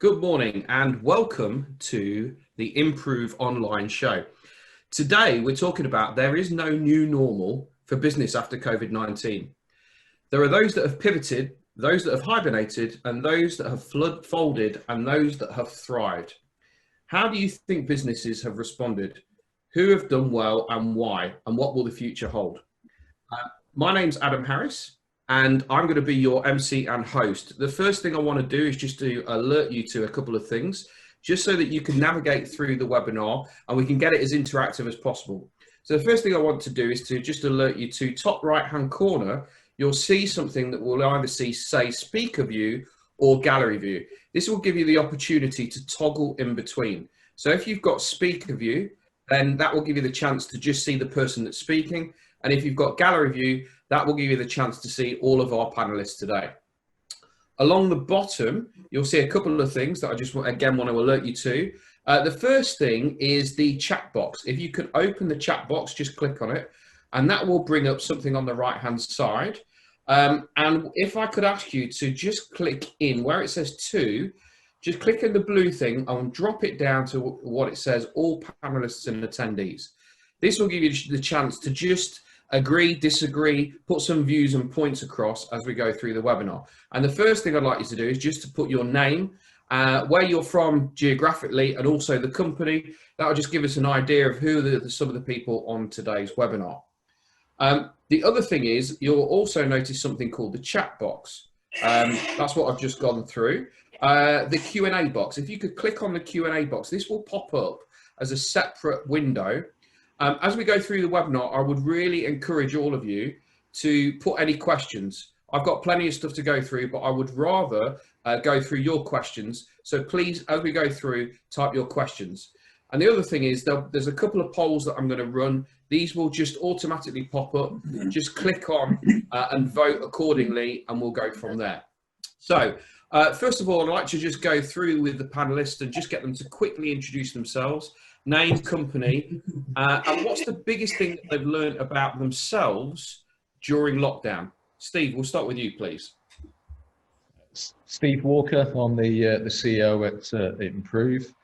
Good morning and welcome to the Improve Online show. Today we're talking about there is no new normal for business after COVID-19. There are those that have pivoted, those that have hibernated, and those that have folded, and those that have thrived. How do you think businesses have responded? Who have done well and why? And what will the future hold? My name's Adam Harris, and I'm going to be your MC and host. The first thing I want to do is just to alert you to a couple of things, just so that you can navigate through the webinar and we can get it as interactive as possible. So the first thing I want to do is to just alert you to top right-hand corner. You'll see something that will either say speaker view or gallery view. This will give you the opportunity to toggle in between. So if you've got speaker view, then that will give you the chance to just see the person that's speaking. And if you've got gallery view, that will give you the chance to see all of our panelists today. Along the bottom, you'll see a couple of things that I just again want to alert you to. The first thing is the chat box. If you could open the chat box, just click on it, and that will bring up something on the right-hand side. And if I could ask you to just click in where it says to, just click in the blue thing and drop it down to what it says, all panelists and attendees. This will give you the chance to just agree, disagree, put some views and points across as we go through the webinar. And the first thing I'd like you to do is just to put your name, where you're from geographically, and also the company. That will just give us an idea of who some of the people on today's webinar. The other thing is you'll also notice something called the chat box. That's what I've just gone through. The Q&A box. If you could click on the Q&A box, this will pop up as a separate window. As we go through the webinar, I would really encourage all of you to put any questions. I've got plenty of stuff to go through, but I would rather go through your questions. So please, as we go through, type your questions. And the other thing is there's a couple of polls that I'm going to run. These will just automatically pop up. Just click on and vote accordingly, and we'll go from there. So first of all, I'd like to just go through with the panelists and just get them to quickly introduce themselves. Name, company, and what's the biggest thing that they've learned about themselves during lockdown? Steve, we'll start with you, please. Steve Walker, I'm the CEO at Improve.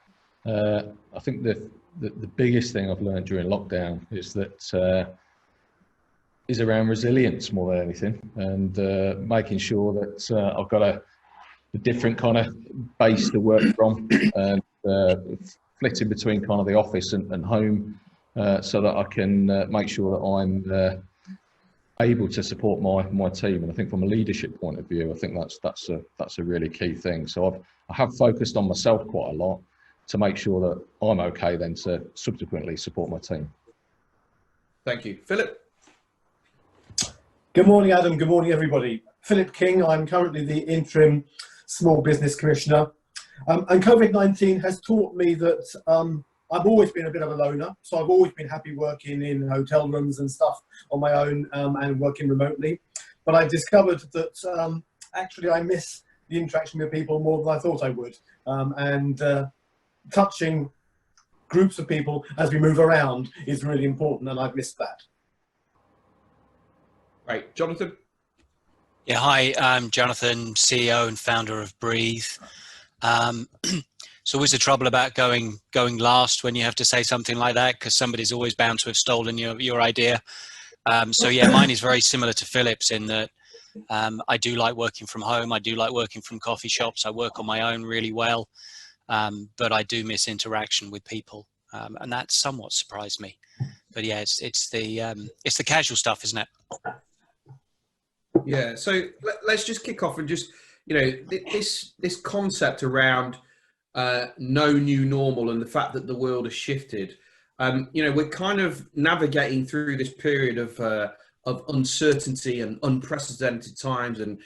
I think the biggest thing I've learned during lockdown is that is around resilience more than anything, and making sure that I've got a different kind of base to work from, and flitting between kind of the office and home, so that I can make sure that I'm able to support my team. And I think from a leadership point of view, I think that's a really key thing. So I have focused on myself quite a lot to make sure that I'm okay then to subsequently support my team. Thank you. Philip? Good morning, Adam. Good morning, everybody. Philip King. I'm currently the interim Small Business Commissioner. And COVID-19 has taught me that I've always been a bit of a loner, so I've always been happy working in hotel rooms and stuff on my own, and working remotely. But I discovered that actually I miss the interaction with people more than I thought I would, and touching groups of people as we move around is really important, and I've missed that. Right, Jonathan? Yeah, hi, I'm Jonathan, CEO and founder of Breathe. It's always the trouble about going last when you have to say something like that, because somebody's always bound to have stolen your idea. So yeah, mine is very similar to Philip's in that I do like working from home. I do like working from coffee shops. I work on my own really well, but I do miss interaction with people, and that somewhat surprised me. But yeah, it's the casual stuff, isn't it? Yeah. So let's just kick off and just, this concept around no new normal and the fact that the world has shifted. We're kind of navigating through this period of uncertainty and unprecedented times and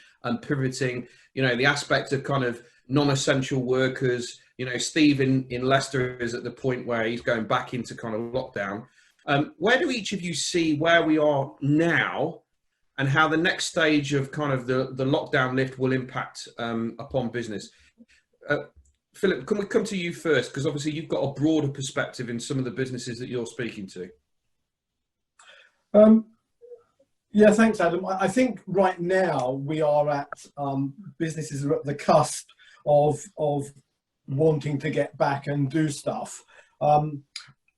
pivoting. The aspect of kind of non-essential workers. Steve in Leicester is at the point where he's going back into kind of lockdown. Where do each of you see where we are now, and how the next stage of kind of the lockdown lift will impact upon business? Philip, can we come to you first? Because obviously you've got a broader perspective in some of the businesses that you're speaking to. Yeah, thanks, Adam. I think right now we are at businesses are at the cusp of wanting to get back and do stuff.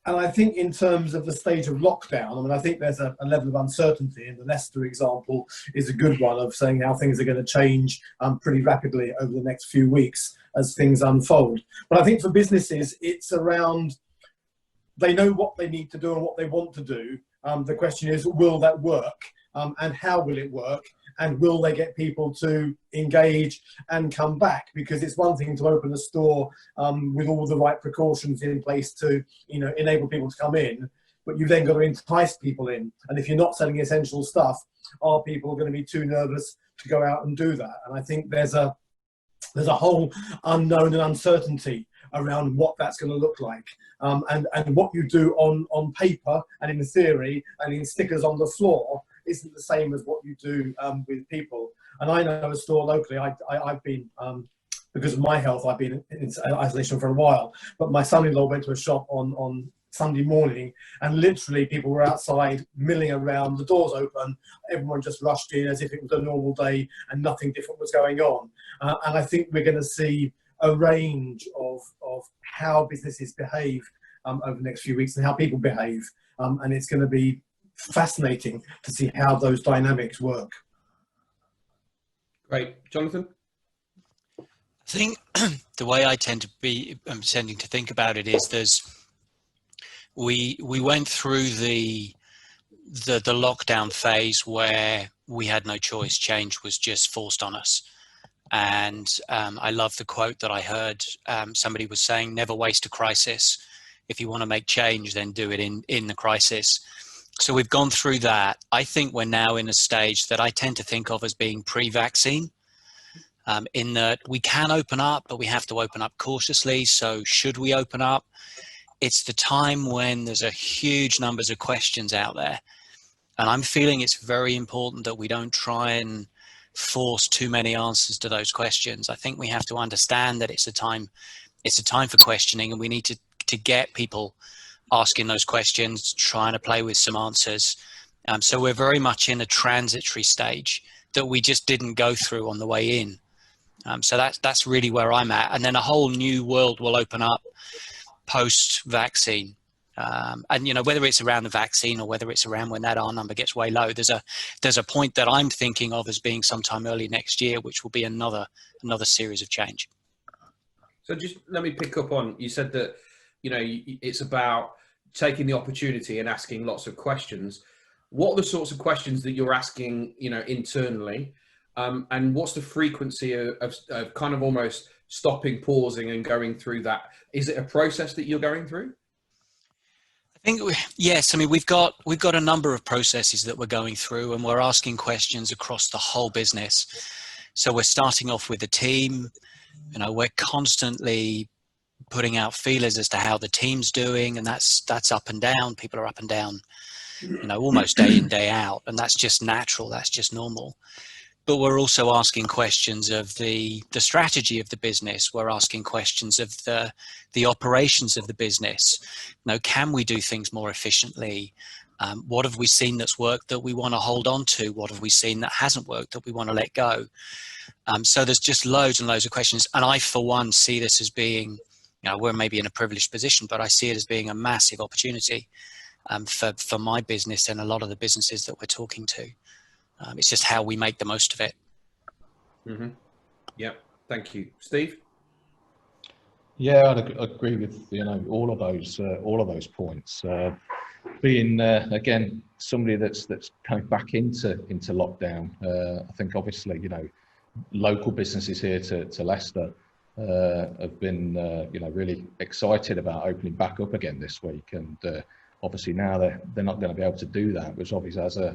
And I think in terms of the stage of lockdown, I mean, I think there's a level of uncertainty, and the Leicester example is a good one of saying how things are going to change pretty rapidly over the next few weeks as things unfold. But I think for businesses, it's around, they know what they need to do and what they want to do. The question is, will that work? And how will it work? And will they get people to engage and come back? Because it's one thing to open a store with all the right precautions in place to, enable people to come in, but you've then got to entice people in. And if you're not selling essential stuff, are people going to be too nervous to go out and do that? And I think there's a whole unknown and uncertainty around what that's going to look like. And what you do on paper and in theory and in stickers on the floor isn't the same as what you do with people. And I know a store locally, I've been, because of my health, I've been in isolation for a while, but my son-in-law went to a shop on Sunday morning, and literally people were outside milling around, the doors open, everyone just rushed in as if it was a normal day and nothing different was going on. And I think we're going to see a range of how businesses behave over the next few weeks and how people behave. And it's going to be fascinating to see how those dynamics work. Great. Jonathan? I think the way I'm tending to think about it is we went through the lockdown phase where we had no choice. Change was just forced on us. And I love the quote that I heard. Somebody was saying, never waste a crisis. If you want to make change, then do it in the crisis. So we've gone through that. I think we're now in a stage that I tend to think of as being pre-vaccine, in that we can open up, but we have to open up cautiously. So should we open up? It's the time when there's a huge numbers of questions out there. And I'm feeling it's very important that we don't try and force too many answers to those questions. I think we have to understand that it's a time for questioning, and we need to get people asking those questions, trying to play with some answers. So we're very much in a transitory stage that we just didn't go through on the way in. So that's really where I'm at. And then a whole new world will open up post-vaccine. And whether it's around the vaccine or whether it's around when that R number gets way low, there's a point that I'm thinking of as being sometime early next year, which will be another series of change. So just let me pick up on, you said that, it's about taking the opportunity and asking lots of questions. What are the sorts of questions that you're asking, internally? And what's the frequency of kind of almost stopping, pausing and going through that? Is it a process that you're going through? I think, yes. I mean, we've got a number of processes that we're going through, and we're asking questions across the whole business. So we're starting off with the team. We're constantly putting out feelers as to how the team's doing, and that's up and down. People are up and down, almost day in, day out, and that's just natural. That's just normal. But we're also asking questions of the strategy of the business. We're asking questions of the operations of the business. Can we do things more efficiently? What have we seen that's worked that we want to hold on to? What have we seen that hasn't worked that we want to let go? So there's just loads and loads of questions. And I, for one, see this as being, we're maybe in a privileged position, but I see it as being a massive opportunity for my business and a lot of the businesses that we're talking to. It's just how we make the most of it. Mm-hmm. Yeah, thank you, Steve. Yeah, I'd agree with all of those points. Being again somebody that's coming back into lockdown, I think obviously local businesses here to Leicester have been really excited about opening back up again this week, and obviously now they're not going to be able to do that, which obviously has a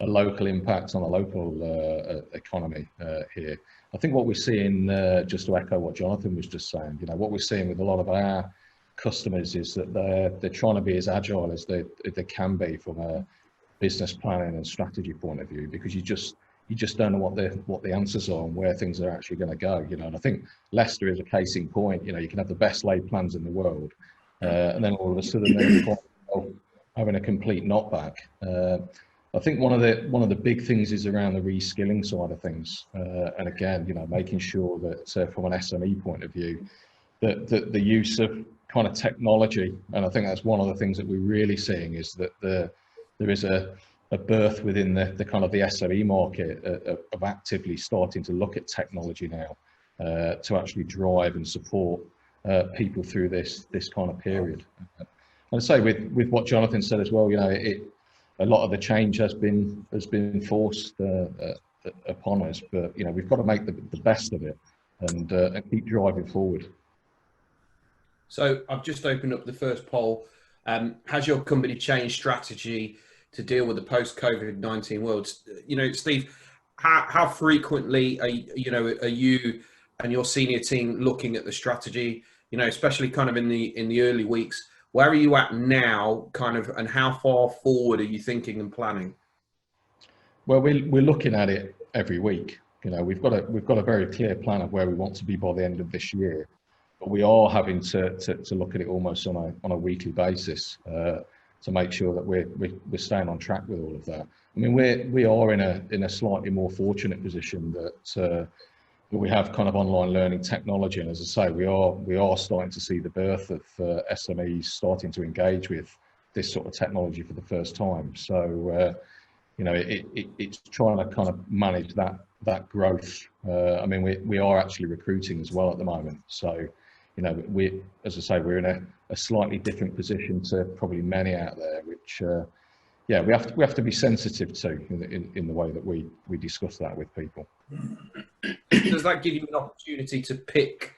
local impact on the local economy here. I think what we're seeing, just to echo what Jonathan was just saying, what we're seeing with a lot of our customers is that they're trying to be as agile as they can be from a business planning and strategy point of view, because you just don't know what the answers are and where things are actually going to go. And I think Leicester is a case in point. You can have the best laid plans in the world, and then all of a sudden they're having a complete knockback. I think one of the big things is around the reskilling side of things, and again, making sure that from an SME point of view, the use of kind of technology, and I think that's one of the things that we're really seeing is that there is a birth within the kind of the SME market of actively starting to look at technology now to actually drive and support people through this kind of period. And I say with what Jonathan said as well, you know, a lot of the change has been forced upon us, but you know, we've got to make the best of it and keep driving forward. So I've just opened up the first poll. Has your company changed strategy to deal with the post-COVID-19 world? You know, Steve, how frequently are you and your senior team looking at the strategy? You know, especially kind of in the early weeks. Where are you at now, kind of, and how far forward are you thinking and planning? Well, we're looking at it every week. You know, we've got a very clear plan of where we want to be by the end of this year, but we are having to look at it almost on a weekly basis to make sure that we're staying on track with all of that. I mean, we are in a slightly more fortunate position that we have kind of online learning technology, and as I say, we are starting to see the birth of SMEs starting to engage with this sort of technology for the first time. So you know, it's trying to kind of manage that growth. I mean, we are actually recruiting as well at the moment. So you know, as I say, we're in a slightly different position to probably many out there, which yeah, we have to be sensitive to in the way that we discuss that with people. Does that give you an opportunity to pick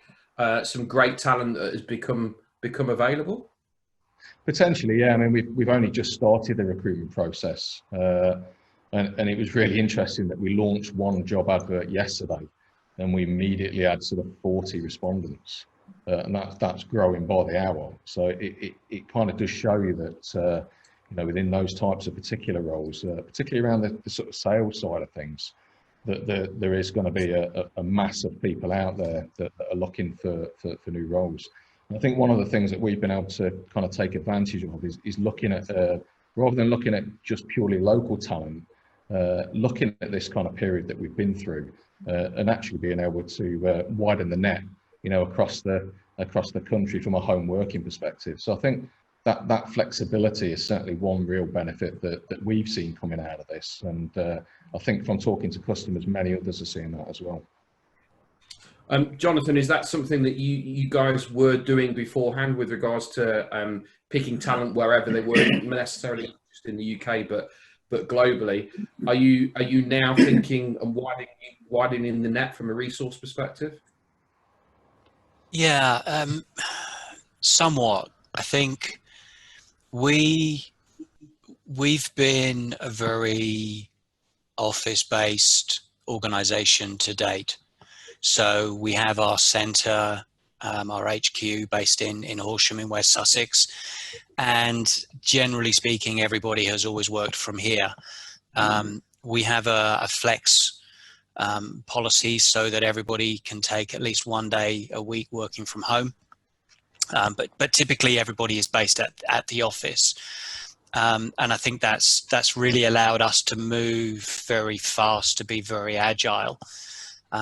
some great talent that has become available? Potentially, yeah. I mean, we've only just started the recruitment process, and it was really interesting that we launched one job advert yesterday, and we immediately had sort of 40 respondents, and that's growing by the hour. So it kind of does show you that you know, within those types of particular roles, particularly around the sort of sales side of things, that there is going to be a mass of people out there that are looking for new roles. And I think one of the things that we've been able to kind of take advantage of is looking at, rather than looking at just purely local talent, looking at this kind of period that we've been through and actually being able to widen the net, you know, across the country from a home working perspective. So I think that flexibility is certainly one real benefit that we've seen coming out of this. And I think from talking to customers, many others are seeing that as well. Jonathan, is that something that you guys were doing beforehand with regards to picking talent wherever they were, not necessarily just in the UK, but globally? Are you now thinking and widening the net from a resource perspective? Yeah, somewhat. I think we've been a very office-based organization to date. So we have our centre, our HQ based in Horsham in West Sussex, and generally speaking, everybody has always worked from here. We have a flex policy so that everybody can take at least one day a week working from home. But typically everybody is based at the office. And I think that's really allowed us to move very fast, to be very agile.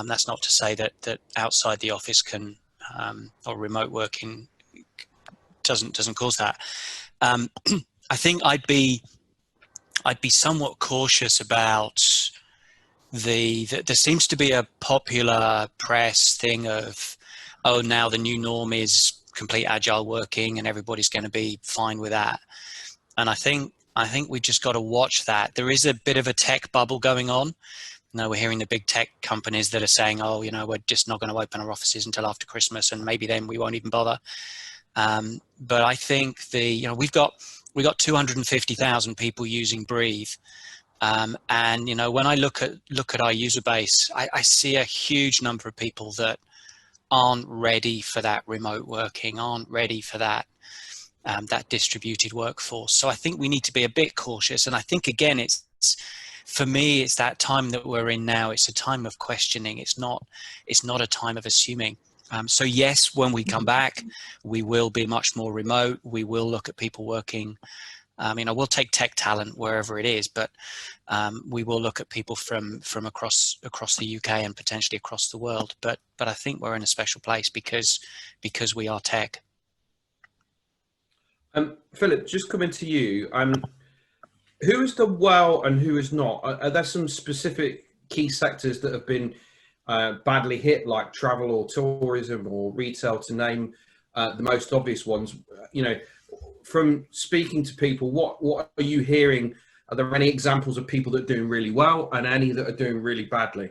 That's not to say that outside the office can or remote working doesn't cause that. I think I'd be somewhat cautious about there seems to be a popular press thing of, oh, now the new norm is complete agile working and everybody's going to be fine with that. And I think we've just got to watch that. There is a bit of a tech bubble going on. Now we're hearing the big tech companies that are saying, oh, you know, we're just not going to open our offices until after Christmas, and maybe then we won't even bother. But I think we've got 250,000 people using Breathe. And, you know, when I look at our user base, I see a huge number of people that aren't ready for that remote working, aren't ready for that distributed workforce. So I think we need to be a bit cautious. And I think, again, for me, it's that time that we're in now. It's a time of questioning. It's not a time of assuming. So yes, when we come back, we will be much more remote. We will look at people working We'll take tech talent wherever it is, but we will look at people from across the UK and potentially across the world. But I think we're in a special place because we are tech. Philip, just coming to you. Who has done well and who has not? Are there some specific key sectors that have been badly hit, like travel or tourism or retail, to name the most obvious ones? From speaking to people, what are you hearing? Are there any examples of people that are doing really well and any that are doing really badly?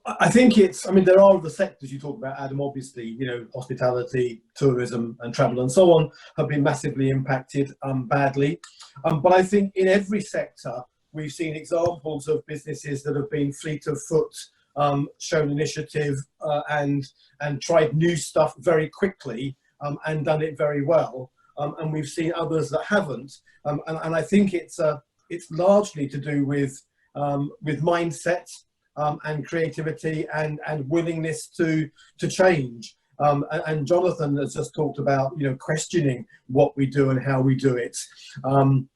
I think there are other sectors you talk about, Adam, obviously, hospitality, tourism and travel and so on have been massively impacted badly. But I think in every sector, we've seen examples of businesses that have been fleet of foot, shown initiative and tried new stuff very quickly and done it very well. And we've seen others that haven't. And I think it's largely to do with mindset. And creativity and willingness to change. And Jonathan has just talked about questioning what we do and how we do it. And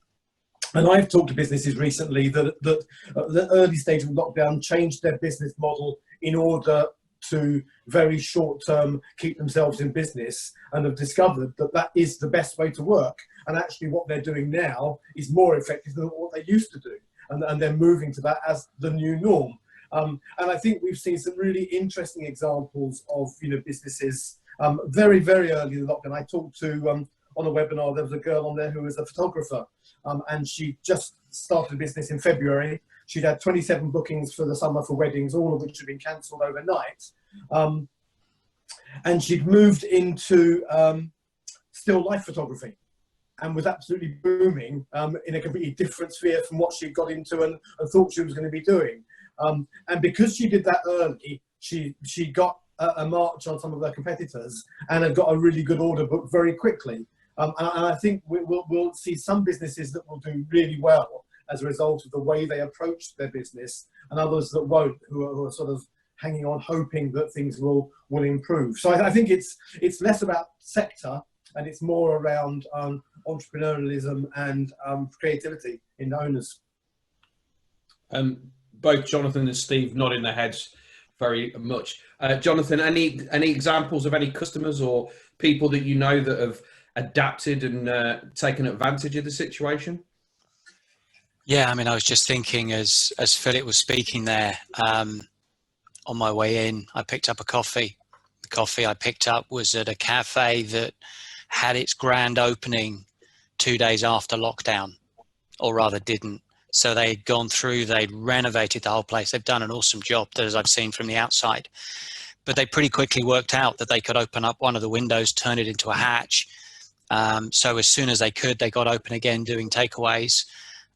I've talked to businesses recently that the early stage of lockdown changed their business model in order to very short term keep themselves in business, and have discovered that is the best way to work. And actually what they're doing now is more effective than what they used to do. And they're moving to that as the new norm. And I think we've seen some really interesting examples of businesses very, very early in the lockdown. I talked to on a webinar, there was a girl on there who was a photographer, and she just started a business in February. She'd had 27 bookings for the summer for weddings, all of which had been cancelled overnight. And she'd moved into still life photography and was absolutely booming in a completely different sphere from what she'd got into and thought she was going to be doing. And because she did that early, she got a march on some of her competitors and had got a really good order book very quickly. And I think we'll see some businesses that will do really well as a result of the way they approach their business, and others that won't, who are sort of hanging on, hoping that things will improve. So I think it's less about sector and it's more around entrepreneurialism and creativity in owners. Both Jonathan and Steve nodding their heads very much. Jonathan, any examples of any customers or people that that have adapted and taken advantage of the situation? Yeah, I was just thinking as Philip was speaking there, on my way in, I picked up a coffee. The coffee I picked up was at a cafe that had its grand opening 2 days after lockdown, or rather didn't. So they'd gone through, they'd renovated the whole place. They've done an awesome job, as I've seen from the outside. But they pretty quickly worked out that they could open up one of the windows, turn it into a hatch. So as soon as they could, they got open again doing takeaways.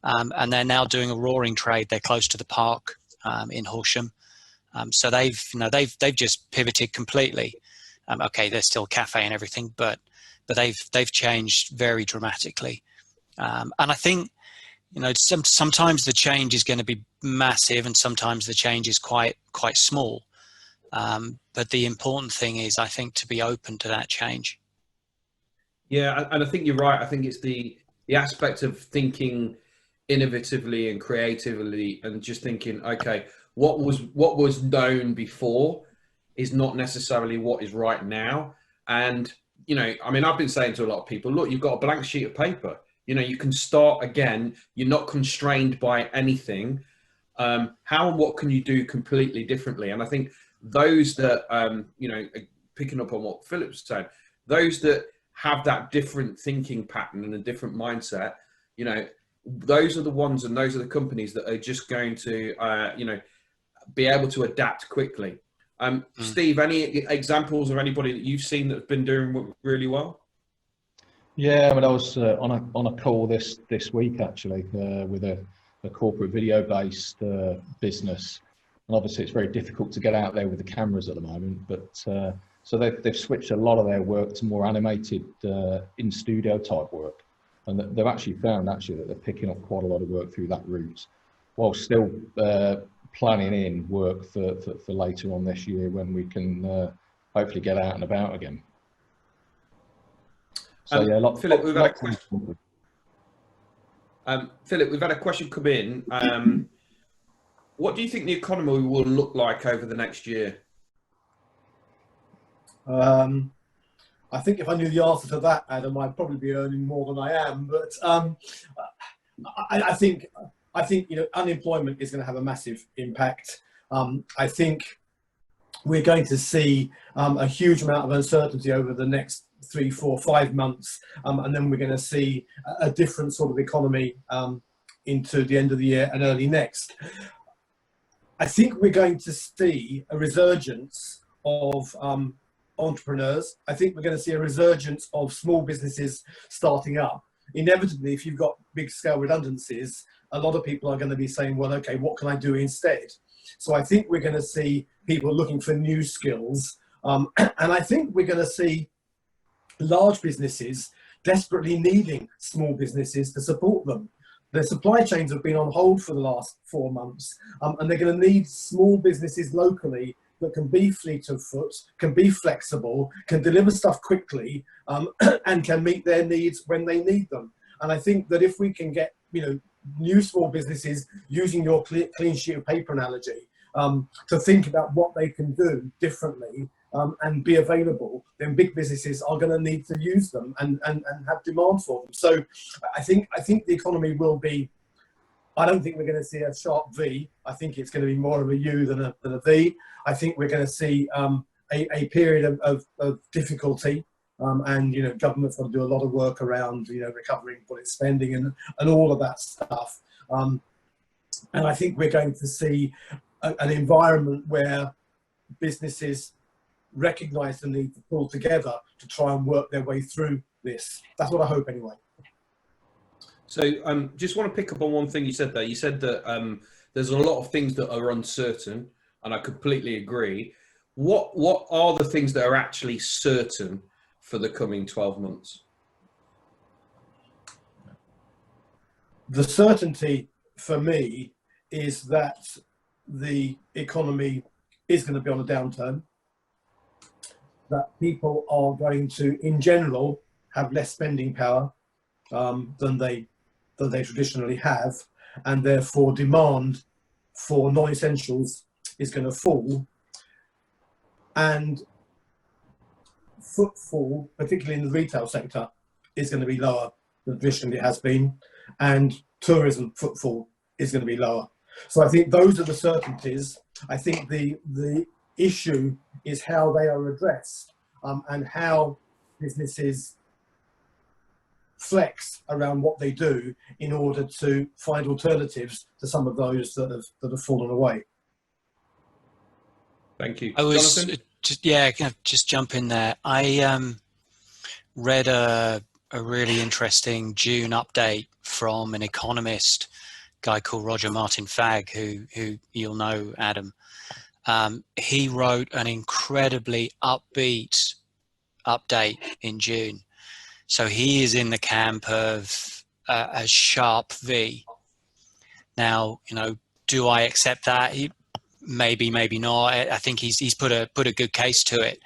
And they're now doing a roaring trade. They're close to the park in Horsham. So they've just pivoted completely. Okay, they're still a cafe and everything, but they've changed very dramatically. And I think, sometimes the change is going to be massive and sometimes the change is quite small. But the important thing is, I think, to be open to that change. Yeah, and I think you're right. I think it's the aspect of thinking innovatively and creatively and just thinking, okay, what was known before is not necessarily what is right now. And, I've been saying to a lot of people, look, you've got a blank sheet of paper. You can start again. You're not constrained by anything. How and what can you do completely differently? And I think those that, picking up on what Philip's said, those that have that different thinking pattern and a different mindset, those are the ones and those are the companies that are just going to, be able to adapt quickly. Steve, any examples of anybody that you've seen that's been doing really well? Yeah, I was on a call this week actually with a corporate video-based business, and obviously it's very difficult to get out there with the cameras at the moment. But so they've switched a lot of their work to more animated in-studio type work, and they've actually found that they're picking up quite a lot of work through that route, while still planning in work for later on this year when we can hopefully get out and about again. So yeah, Philip, we've had a question. Philip, we've had a question come in. What do you think the economy will look like over the next year? I think if I knew the answer to that, Adam, I'd probably be earning more than I am. But I think unemployment is going to have a massive impact. I think we're going to see a huge amount of uncertainty over the next 3, 4, 5 months, and then we're going to see a different sort of economy into the end of the year and early next. I think we're going to see a resurgence of entrepreneurs. I think we're going to see a resurgence of small businesses starting up. Inevitably, if you've got big scale redundancies, a lot of people are going to be saying, well, okay, what can I do instead? So I think we're going to see people looking for new skills. And I think we're going to see large businesses desperately needing small businesses to support them. Their supply chains have been on hold for the last 4 months, and they're going to need small businesses locally that can be fleet of foot, can be flexible, can deliver stuff quickly, and can meet their needs when they need them. And I think that if we can get, new small businesses, using your clean sheet of paper analogy, to think about what they can do differently and be available, then big businesses are going to need to use them and have demand for them. So I think the economy will be, I don't think we're going to see a sharp V. I think it's going to be more of a U than a V. I think we're going to see a period of difficulty, and government's got to do a lot of work around recovering public spending and all of that stuff. And I think we're going to see an environment where businesses recognise the need to pull together to try and work their way through this. That's what I hope anyway. So just want to pick up on one thing you said there. You said that there's a lot of things that are uncertain, and I completely agree. What are the things that are actually certain for the coming 12 months? The certainty for me is that the economy is going to be on a downturn, that people are going to, in general, have less spending power than they traditionally have, and therefore demand for non-essentials is going to fall, and footfall, particularly in the retail sector, is going to be lower than traditionally it has been, and tourism footfall is going to be lower. So I think those are the certainties. I think the issue is how they are addressed, and how businesses flex around what they do in order to find alternatives to some of those that have fallen away. Thank you. I was Jonathan? can I just jump in there? I read a really interesting June update from an economist, guy called Roger Martin Fagg, who you'll know, Adam. He wrote an incredibly upbeat update in June. So he is in the camp of a sharp V. Now, do I accept that? Maybe not. I think he's put a good case to it.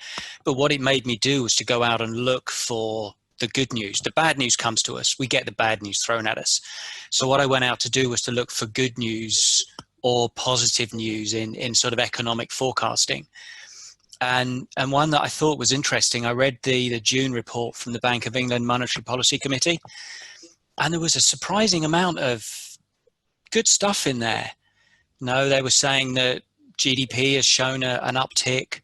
But what it made me do was to go out and look for the good news. The bad news comes to us. We get the bad news thrown at us. So what I went out to do was to look for good news or positive news in sort of economic forecasting. And one that I thought was interesting, I read the June report from the Bank of England Monetary Policy Committee, and there was a surprising amount of good stuff in there. They were saying that GDP has shown an uptick,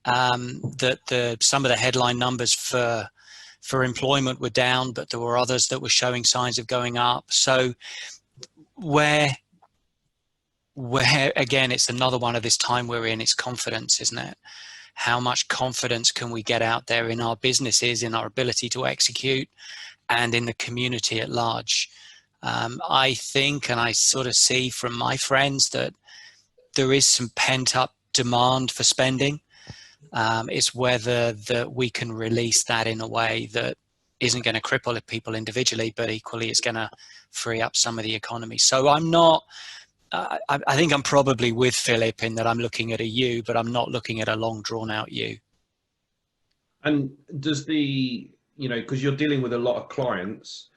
that some of the headline numbers for employment were down, but there were others that were showing signs of going up. So where again, it's another one of this time we're in, it's confidence, isn't it? How much confidence can we get out there in our businesses, in our ability to execute, and in the community at large? I think, and I sort of see from my friends, that there is some pent-up demand for spending. It's whether that we can release that in a way that isn't going to cripple people individually, but equally is going to free up some of the economy. So I'm not, I think I'm probably with Philip in that I'm looking at a U, but I'm not looking at a long drawn out U. And does the you know, because you're dealing with a lot of clients,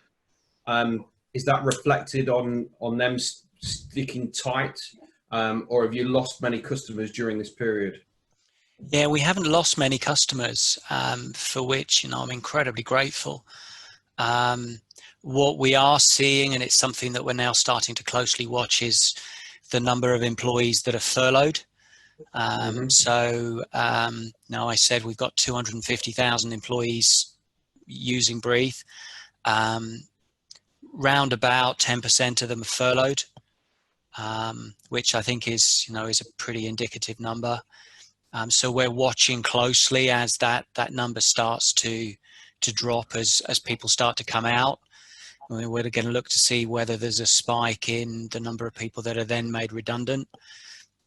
is that reflected on them sticking tight, or have you lost many customers during this period? Yeah, we haven't lost many customers, for which, you know, I'm incredibly grateful. What we are seeing, and it's something that we're now starting to closely watch, is the number of employees that are furloughed. So now I said we've got 250,000 employees using Breathe. Round about 10% of them are furloughed, which I think is, you know, is a pretty indicative number. So we're watching closely as that number starts to drop as people start to come out. I mean, we're going to look to see whether there's a spike in the number of people that are then made redundant.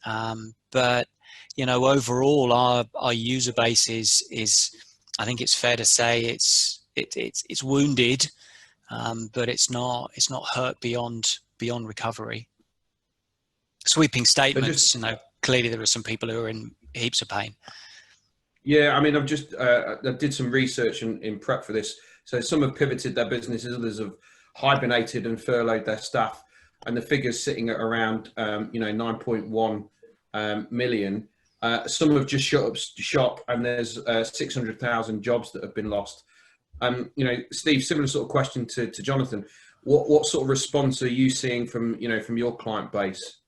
But, you know, overall, our user base is I think it's fair to say it's wounded, but it's not hurt beyond recovery. Sweeping statements, you know, clearly there are some people who are in heaps of pain. Yeah, I mean, I've just I did some research in prep for this. So some have pivoted their businesses, others have hibernated and furloughed their staff, and the figure's sitting at around 9.1 million. Some have just shut up shop, and there's 600,000 jobs that have been lost. You know, Steve, similar sort of question to Jonathan. What sort of response are you seeing from your client base?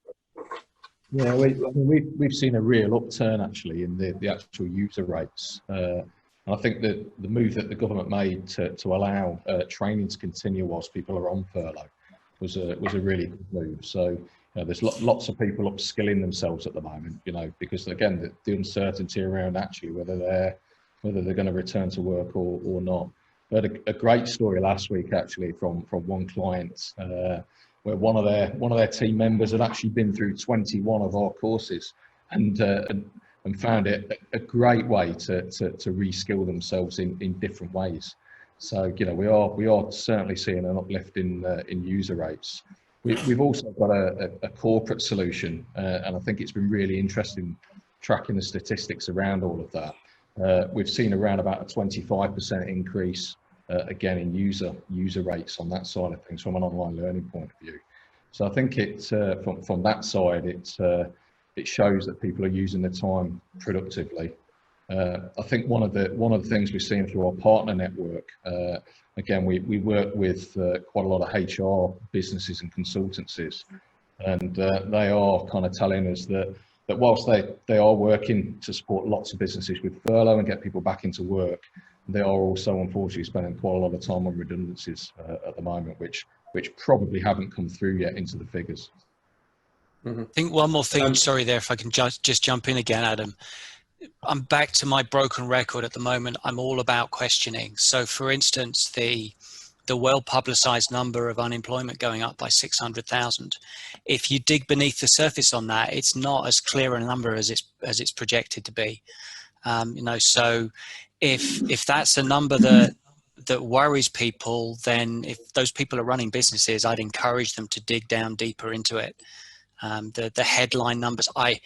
Yeah, we've seen a real upturn actually in the actual user rates. And I think that the move that the government made to allow training to continue whilst people are on furlough was a really good move. So you know, there's lots of people upskilling themselves at the moment, you know, because again the uncertainty around actually whether they're going to return to work or not. We had a great story last week actually from one client. Where one of their team members had actually been through 21 of our courses and found it a great way to reskill themselves in different ways. So you know we are certainly seeing an uplift in user rates. We've also got a corporate solution, and I think it's been really interesting tracking the statistics around all of that. We've seen around about a 25% increase. Again, in user rates on that side of things from an online learning point of view. So I think it's from that side, it shows that people are using their time productively. I think one of the things we're seeing through our partner network, again, we work with quite a lot of HR businesses and consultancies, and they are kind of telling us that whilst they are working to support lots of businesses with furlough and get people back into work, they are also unfortunately spending quite a lot of time on redundancies at the moment, which probably haven't come through yet into the figures. I think one more thing, sorry there, if I can just jump in again, Adam. I'm back to my broken record at the moment. I'm all about questioning. So for instance, the well-publicized number of unemployment going up by 600,000. If you dig beneath the surface on that, it's not as clear a number as it's projected to be. You know, so if that's a number that worries people, then if those people are running businesses, I'd encourage them to dig down deeper into it. The headline numbers, I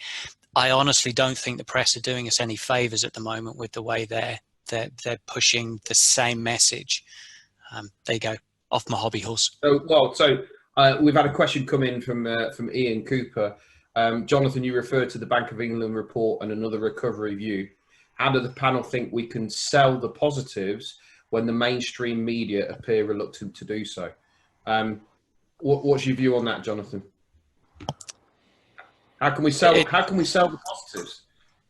honestly don't think the press are doing us any favors at the moment with the way they're pushing the same message. There you go, off my hobby horse. So we've had a question come in from Ian Cooper. Jonathan, you referred to the Bank of England report and another recovery view. How do the panel think we can sell the positives when the mainstream media appear reluctant to do so? What's your view on that, Jonathan? How can we sell the positives?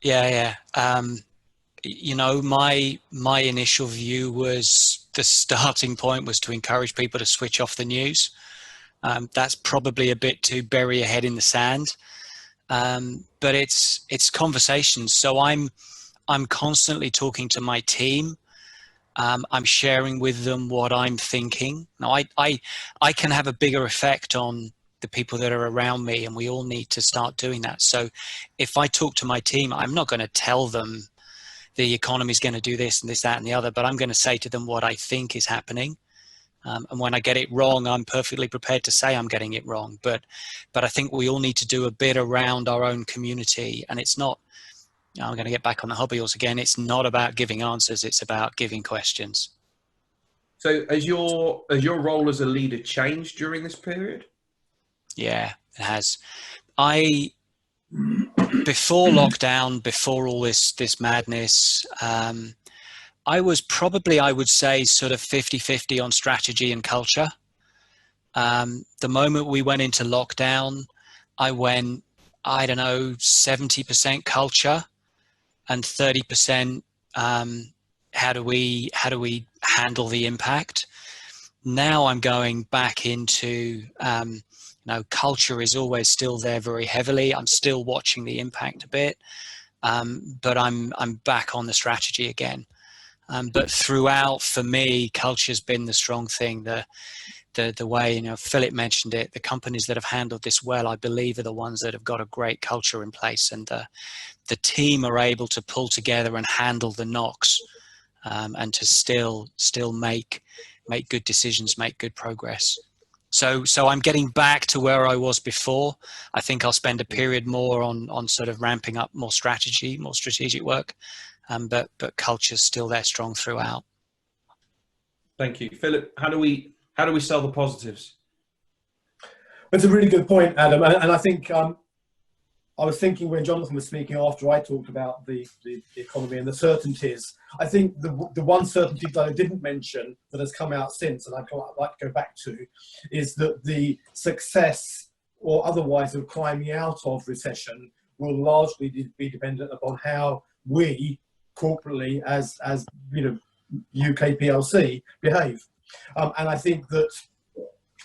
Yeah. You know, my initial view was the starting point was to encourage people to switch off the news. That's probably a bit to bury your head in the sand, but it's conversations. So I'm constantly talking to my team. I'm sharing with them what I'm thinking. Now, I can have a bigger effect on the people that are around me, and we all need to start doing that. So if I talk to my team, I'm not going to tell them the economy is going to do this and this, that, and the other, but I'm going to say to them what I think is happening. And when I get it wrong, I'm perfectly prepared to say I'm getting it wrong. But I think we all need to do a bit around our own community. And it's not, I'm going to get back on the hobby horse again. It's not about giving answers. It's about giving questions. So has your role as a leader changed during this period? Yeah, it has. Before lockdown, before all this madness, I was probably, I would say, sort of 50-50 on strategy and culture. The moment we went into lockdown, I went, I don't know, 70% culture and 30% how do we handle the impact. Now I'm going back into culture is always still there very heavily. I'm still watching the impact a bit, but I'm back on the strategy again. But throughout, for me, culture's been the strong thing. The way, Philip mentioned it, the companies that have handled this well, I believe, are the ones that have got a great culture in place, and the team are able to pull together and handle the knocks, and to still make good decisions, make good progress. So I'm getting back to where I was before. I think I'll spend a period more on sort of ramping up more strategic work, but culture's still there strong throughout. Thank you, Philip. How do we sell the positives? That's a really good point, Adam. And I think I was thinking when Jonathan was speaking after I talked about the economy and the certainties, I think the one certainty that I didn't mention that has come out since, and I'd like to go back to, is that the success or otherwise of climbing out of recession will largely be dependent upon how we corporately as UK PLC behave. And I think that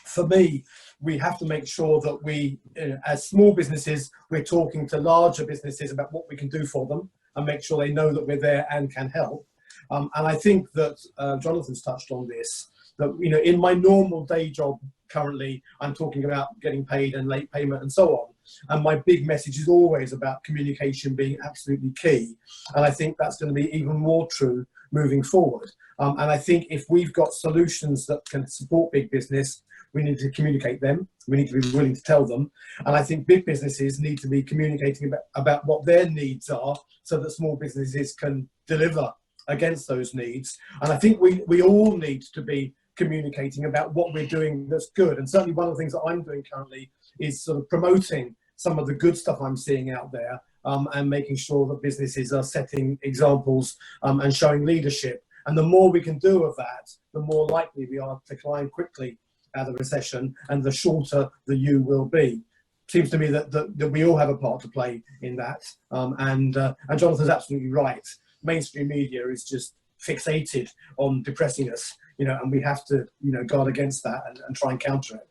for me, we have to make sure that we, as small businesses, we're talking to larger businesses about what we can do for them and make sure they know that we're there and can help. And I think that Jonathan's touched on this, that, in my normal day job currently, I'm talking about getting paid and late payment and so on. And my big message is always about communication being absolutely key. And I think that's going to be even more true moving forward. And I think if we've got solutions that can support big business, we need to communicate them. We need to be willing to tell them. And I think big businesses need to be communicating about what their needs are so that small businesses can deliver against those needs. And I think we all need to be communicating about what we're doing that's good. And certainly one of the things that I'm doing currently is sort of promoting some of the good stuff I'm seeing out there, and making sure that businesses are setting examples and showing leadership. And the more we can do of that, the more likely we are to climb quickly out of recession, and the shorter the U will be. Seems to me that we all have a part to play in that. And Jonathan's absolutely right. Mainstream media is just fixated on depressing us, and we have to, guard against that and try and counter it.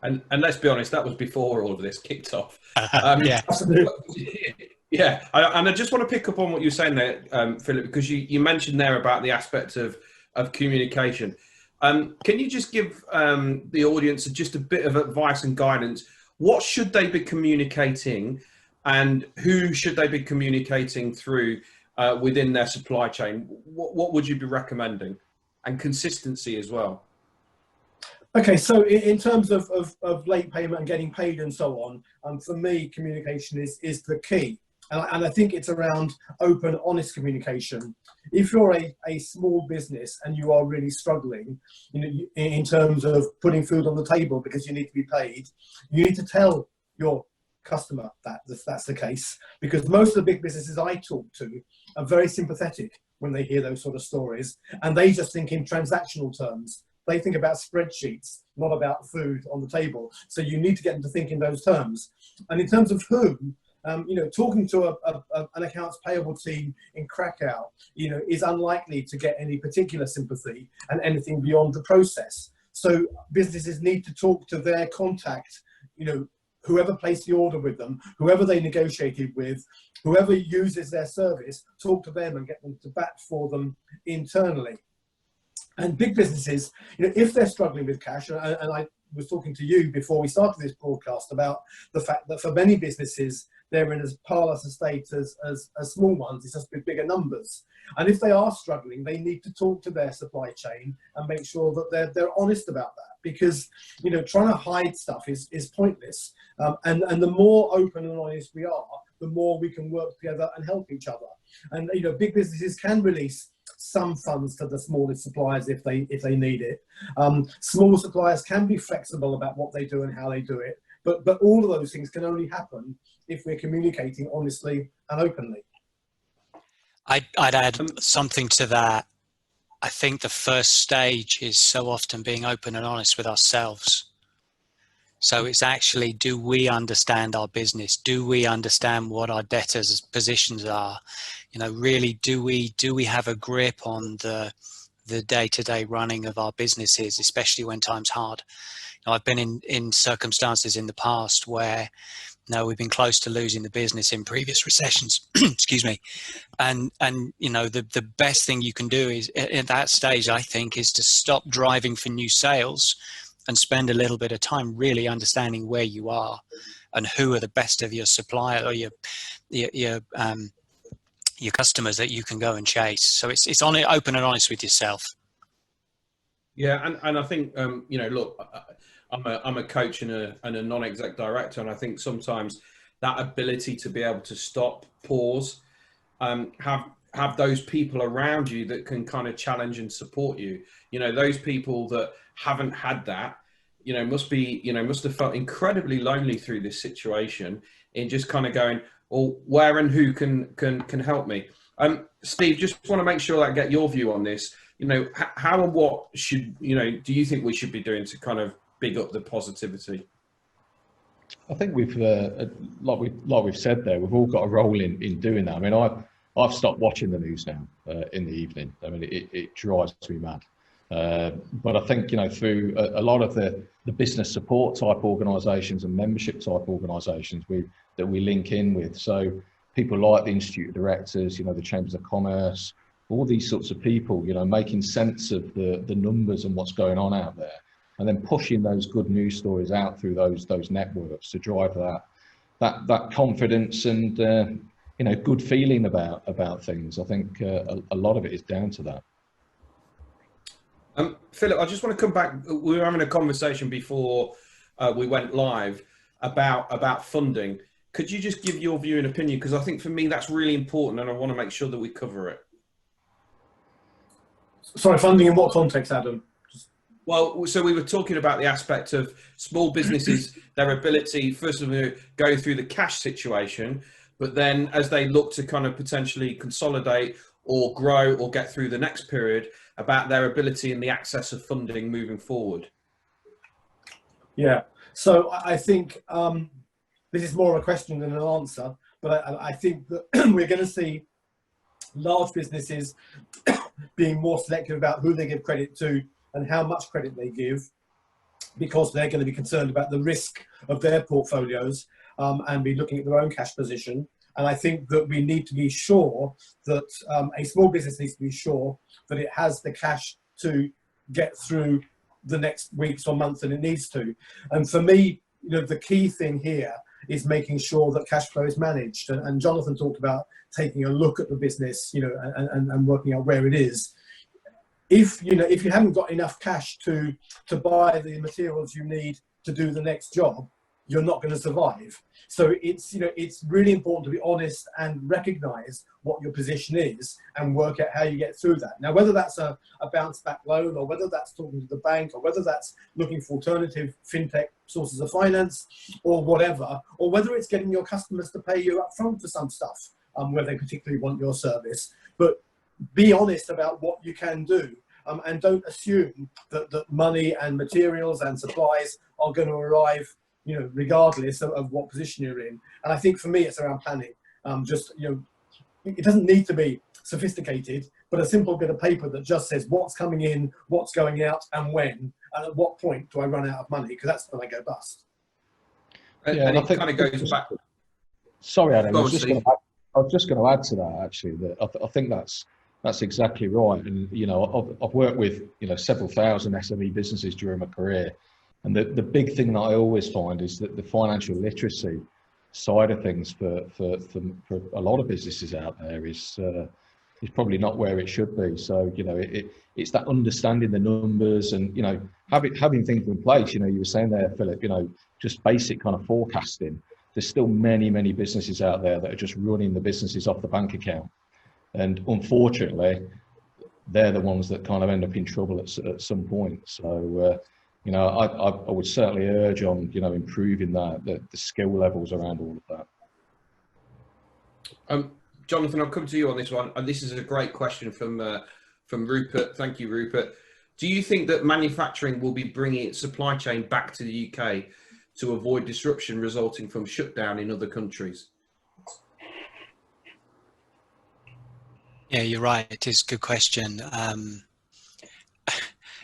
And let's be honest, that was before all of this kicked off. Yeah, Absolutely. Yeah, and I just want to pick up on what you're saying there, Philip, because you mentioned there about the aspect of communication. Can you just give the audience just a bit of advice and guidance? What should they be communicating, and who should they be communicating through within their supply chain? What would you be recommending? And consistency as well. Okay, so in terms of late payment and getting paid and so on, for me, communication is the key. And I think it's around open, honest communication. If you're a small business and you are really struggling, in terms of putting food on the table because you need to be paid, you need to tell your customer that's the case, because most of the big businesses I talk to are very sympathetic when they hear those sort of stories, and they just think in transactional terms. They think about spreadsheets, not about food on the table. So you need to get them to think in those terms. And in terms of who, talking to an accounts payable team in Krakow, is unlikely to get any particular sympathy and anything beyond the process. So businesses need to talk to their contact, whoever placed the order with them, whoever they negotiated with, whoever uses their service, talk to them and get them to bat for them internally. And big businesses, if they're struggling with cash, and I was talking to you before we started this broadcast about the fact that for many businesses, they're in as parlous a state as small ones. It's just with bigger numbers. And if they are struggling, they need to talk to their supply chain and make sure that they're honest about that, because trying to hide stuff is pointless. And the more open and honest we are, the more we can work together and help each other. And big businesses can release some funds to the smallest suppliers if they need it. Small suppliers can be flexible about what they do and how they do it, but all of those things can only happen if we're communicating honestly and openly. I'd add something to that. I think the first stage is so often being open and honest with ourselves. So it's actually, do we understand our business? Do we understand what our debtors' positions are? You know, really, do we have a grip on the day-to-day running of our businesses, especially when time's hard? You know, I've been in circumstances in the past where, no, we've been close to losing the business in previous recessions. Excuse me. And you know, the best thing you can do is at that stage, I think, is to stop driving for new sales and spend a little bit of time really understanding where you are and who are the best of your supplier or your customers that you can go and chase. So it's open and honest with yourself. Yeah, and I think you know, look, I'm a coach and a non-exec director, and I think sometimes that ability to be able to stop, pause, have those people around you that can kind of challenge and support you. You know, those people that haven't had that, you know, must have felt incredibly lonely through this situation in just kind of going, well, where and who can help me? Steve, just want to make sure I get your view on this. You know, how and what should, you know, do you think we should be doing to kind of big up the positivity? I think we've, like we've said there, we've all got a role in doing that. I mean, I've stopped watching the news now in the evening. I mean, it drives me mad. But I think, you know, through a lot of the business support type organisations and membership type organisations that we link in with, so people like the Institute of Directors, you know, the Chambers of Commerce, all these sorts of people, you know, making sense of the numbers and what's going on out there, and then pushing those good news stories out through those networks to drive that confidence and you know, good feeling about things. I think a lot of it is down to that. Philip, I just want to come back. We were having a conversation before we went live about funding. Could you just give your view and opinion? Because I think for me that's really important, and I want to make sure that we cover it. Sorry, funding in what context, Adam? Well, so we were talking about the aspect of small businesses, their ability, first of all, going through the cash situation, but then as they look to kind of potentially consolidate or grow or get through the next period, about their ability and the access of funding moving forward. Yeah, so I think this is more of a question than an answer, but I think that we're going to see large businesses being more selective about who they give credit to and how much credit they give, because they're going to be concerned about the risk of their portfolios and be looking at their own cash position. And I think that we need to be sure that a small business needs to be sure that it has the cash to get through the next weeks or months that it needs to. And for me, you know, the key thing here is making sure that cash flow is managed. And Jonathan talked about taking a look at the business, you know, and working out where it is. If you haven't got enough cash to buy the materials you need to do the next job, you're not going to survive. So it's really important to be honest and recognize what your position is and work out how you get through that. Now, whether that's a bounce back loan, or whether that's talking to the bank, or whether that's looking for alternative fintech sources of finance, or whatever, or whether it's getting your customers to pay you up front for some stuff where they particularly want your service. But be honest about what you can do, and don't assume that money and materials and supplies are going to arrive, you know, regardless of what position you're in. And I think for me, it's around planning. Just, you know, it doesn't need to be sophisticated, but a simple bit of paper that just says what's coming in, what's going out, and when, and at what point do I run out of money? Because that's when I go bust. Yeah, and it kind of goes back. Sorry, Adam. I was just going to add to that, actually, that I think that's exactly right. And, you know, I've worked with, you know, several thousand SME businesses during my career. And the big thing that I always find is that the financial literacy side of things for a lot of businesses out there is probably not where it should be. So, you know, it's that understanding the numbers and, you know, having things in place. You know, you were saying there, Philip, you know, just basic kind of forecasting. There's still many businesses out there that are just running the businesses off the bank account. And unfortunately, they're the ones that kind of end up in trouble at some point. So, you know, I would certainly urge on, you know, improving the skill levels around all of that. Jonathan, I'll come to you on this one. And this is a great question from Rupert. Thank you, Rupert. Do you think that manufacturing will be bringing its supply chain back to the UK to avoid disruption resulting from shutdown in other countries? Yeah, you're right. It is a good question.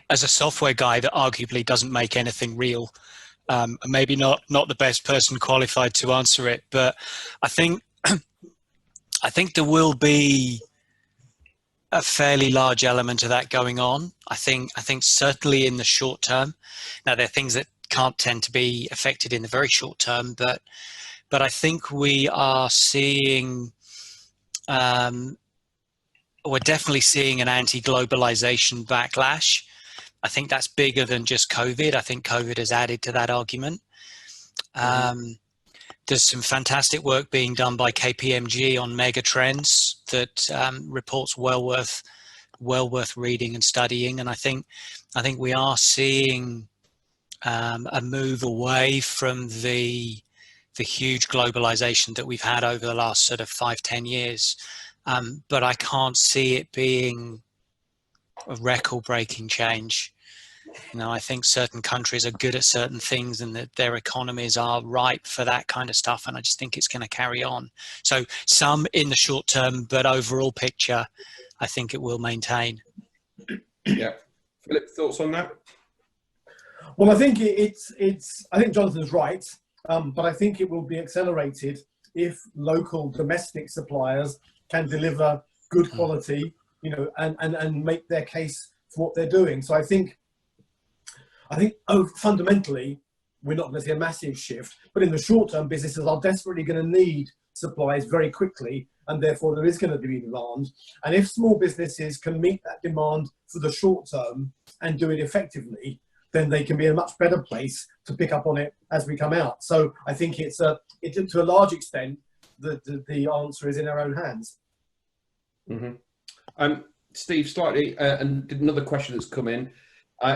As a software guy that arguably doesn't make anything real, maybe not the best person qualified to answer it, but I think there will be a fairly large element of that going on. I think certainly in the short term. Now, there are things that can't tend to be affected in the very short term, but I think we are seeing, we're definitely seeing an anti-globalization backlash. I think that's bigger than just COVID. I think COVID has added to that argument. There's some fantastic work being done by KPMG on mega trends that reports well worth reading and studying. And I think we are seeing a move away from the huge globalization that we've had over the last sort of 5-10 years. But I can't see it being a record-breaking change. You know, I think certain countries are good at certain things and that their economies are ripe for that kind of stuff. And I just think it's going to carry on. So some in the short term, but overall picture, I think it will maintain. Yeah. Philip, thoughts on that? Well, I think I think Jonathan's right, but I think it will be accelerated if local domestic suppliers can deliver good quality, you know, and make their case for what they're doing. So I think fundamentally, we're not going to see a massive shift, but in the short term, businesses are desperately going to need supplies very quickly, and therefore there is going to be demand. And if small businesses can meet that demand for the short term and do it effectively, then they can be in a much better place to pick up on it as we come out. So I think it's to a large extent, the answer is in our own hands. Mm-hmm. Steve, slightly, and another question that's come in.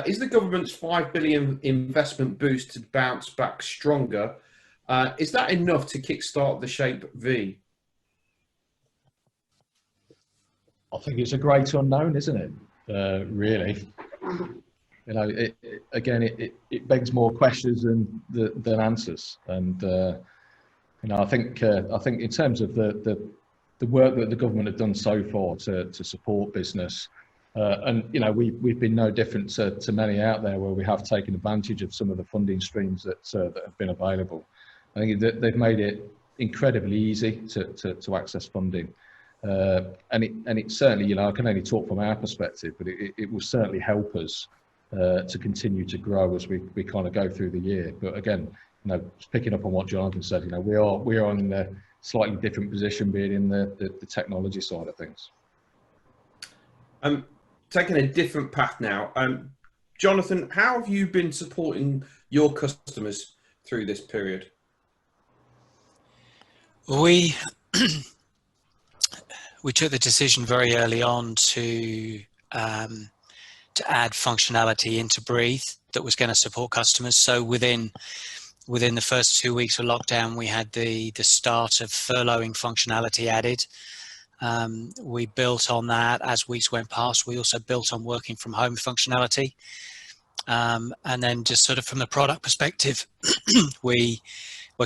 Is the government's $5 billion investment boost to bounce back stronger? Is that enough to kickstart the shape V? I think it's a great unknown, isn't it? Really, you know, it begs more questions than answers. And you know, I think in terms of the work that the government have done so far to support business. And you know, we've been no different to many out there where we have taken advantage of some of the funding streams that have been available. I think that they've made it incredibly easy to access funding, and it certainly, you know, I can only talk from our perspective, but it will certainly help us to continue to grow as we kind of go through the year. But again, you know, picking up on what Jonathan said, you know, we are in a slightly different position, being in the technology side of things. Taking a different path now. Jonathan, how have you been supporting your customers through this period? We took the decision very early on to add functionality into Breathe that was going to support customers. So within the first 2 weeks of lockdown, we had the start of furloughing functionality added. We built on that as weeks went past. We also built on working from home functionality. And then just sort of from the product perspective, we're